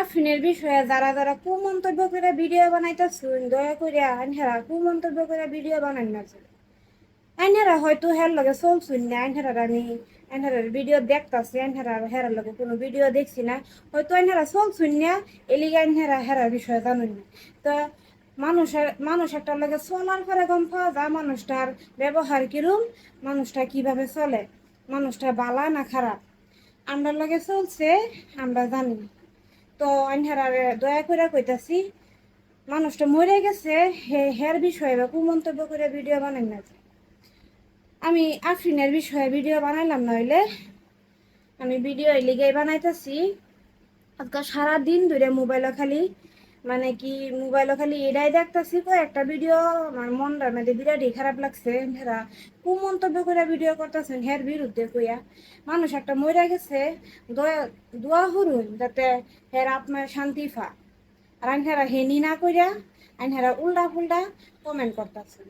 আফরিনের বিষয়ে যারা যারা কুমন্তব্য করে ভিডিও বানাইতেছুন দয়া করে আইনহারা কুমন্তব্য করে ভিডিও বানাই না। আইনহারা হয়তো হের লগে চলছুন না, আইনহারার আমি আইনহারার ভিডিও দেখতাছি, আইনহারার হেরার লগে কোনো ভিডিও দেখছি না, হয়তো আইনহারা চলছুন না, এলিগে আইনহারা হেরার বিষয়ে জানুন না। তো মানুষ একটা লগে চলার পরে গম পাওয়া যায় মানুষটার ব্যবহার কিরম, মানুষটা কিভাবে চলে, মানুষটা বালা না খারাপ। আমরা লগে চলছে আমরা জানি। তো আইনহারারে দয়া করে কইতাছি মানুষটা মরে গেছে হের বিষয়ে বা কুমন্তব্য করে ভিডিও বানাই না। আমি আফরিনের বিষয়ে ভিডিও বানাইলাম, নইলে আমি ভিডিও লিগেই বানাইতেছি। আজকাল সারাদিন ধরে মোবাইলে খালি এটাই দেখতেছি। একটা ভিডিও আমার মনটার মধ্যে বিরাটই খারাপ লাগছে। হেরা কুমন্তব্য করে ভিডিও করতেছেন হের বিরুদ্ধে কইয়া। মানুষ একটা মরে গেছে, দোয়া করুন যাতে হের আপনার শান্তি পা। আর আইনহারা হেনি না কইরা আইনহারা উল্টা ফুল্টা কমেন্ট করতেছেন।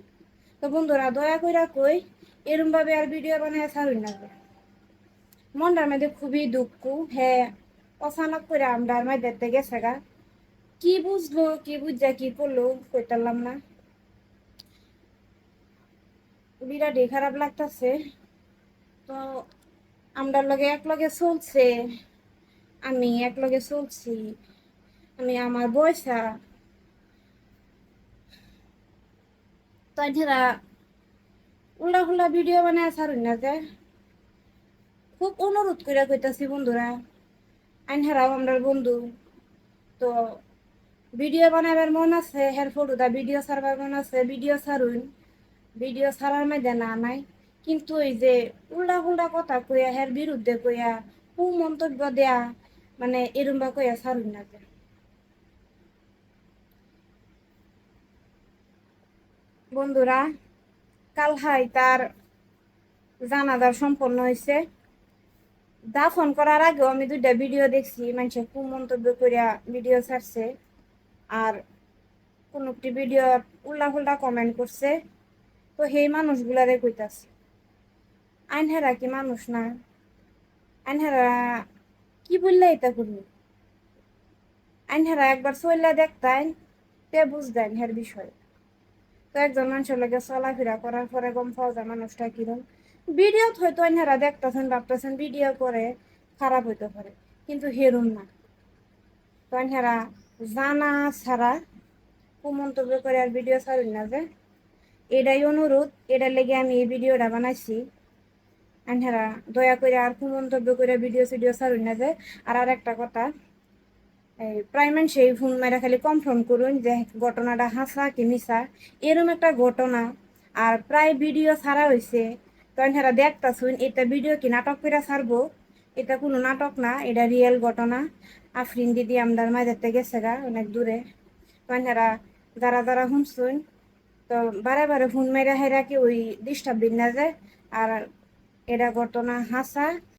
তো বন্ধুরা দয়া কইরা কই এরম ভাবে আর ভিডিও বানায় ছাড়ুন না। মনটার মধ্যে খুবই দুঃখ। হ্যাঁ, অচানক করে আমরা দেখতে গেছে গা, কি বুঝলো কি বুঝা কি করলো কইতারলাম না। বিরাটই খারাপ লাগতেছে। তো আমরা লগে এক লগে চলছে, আমি এক লগে চলছি, আমি আমার বয়সা। তো এরা উল্টা ফুল্টা ভিডিও বানায় ছাড়ুন না যে। খুব অনুরোধ করে কইতাছি বন্ধুরা, আইনহারাও আমরা বন্ধু। তো ভিডিও বানাবার মন আছে, হের ফটোটা ভিডিও ছাড়বার মন আছে, ভিডিও ছাড়ুন। ভিডিও ছাড়ার মধ্যে না নাই, কিন্তু এই যে উল্টা ফুল্টা কথা কইয়া হের বিরুদ্ধে কইয়া মন্তব্য দেয়া, এরম কইয়া ছাড়ুন না যে। বন্ধুরা কাল তার জানাজার সম্পন্ন হয়েছে। দাফন করার আগেও আমি 2টা ভিডিও দেখছি, মানুষের কুমন্তব্য করিয়া ভিডিও ছাড়ছে, আর কোন একটি ভিডিও উল্টা ফুল্টা কমেন্ট করছে। তো সেই মানুষগুলারে কইতাছে আইনহারা কি মানুষ না? আইনহারা কি বললে এটা করবো? আইনহারা একবার চললে দেখতেন, তে বুঝতেন হের বিষয়। তো একজন মানুষের লগে চলাফেরা করার পরে গম পাওয়া যায় মানুষটা কিরম। ভিডিও হয়তো আইনহারা দেখতেছেন ভাবতেছেন ভিডিও করে খারাপ হইতে পারে, কিন্তু হেরুম না। তো আইনহারা জানা ছাড়া কুমন্তব্য করে আর ভিডিও ছাড়ুন না যে। এটাই অনুরোধ, এটার লেগে আমি এই ভিডিওটা বানাইছি। আইনহারা দয়া করে আর কুমন্তব্য করে ভিডিও সিডিও ছাড়ুন না যে। আর একটা কথা, প্রায় মানুষই ফোন মেরা খালি কনফার্ম করুন যে ঘটনাটা হাসা কি মিছা, এরম একটা ঘটনা। আর প্রায় ভিডিও ছাড়া হয়েছে, তখন হেরা দেখতাছুন এটা ভিডিও কি নাটক করে ছাড়বো। এটা কোনো নাটক না, এটা রিয়েল ঘটনা। আফরিন দিদি আমদার মাঝেতে গেছে গা অনেক দূরে। তখন হেরা যারা যারা শুনছুন, তো বারে বারে ফোন মেরা হেরা কি ওই ডিস্টার্ব দিন না যায়। আর এটা ঘটনা হাসা।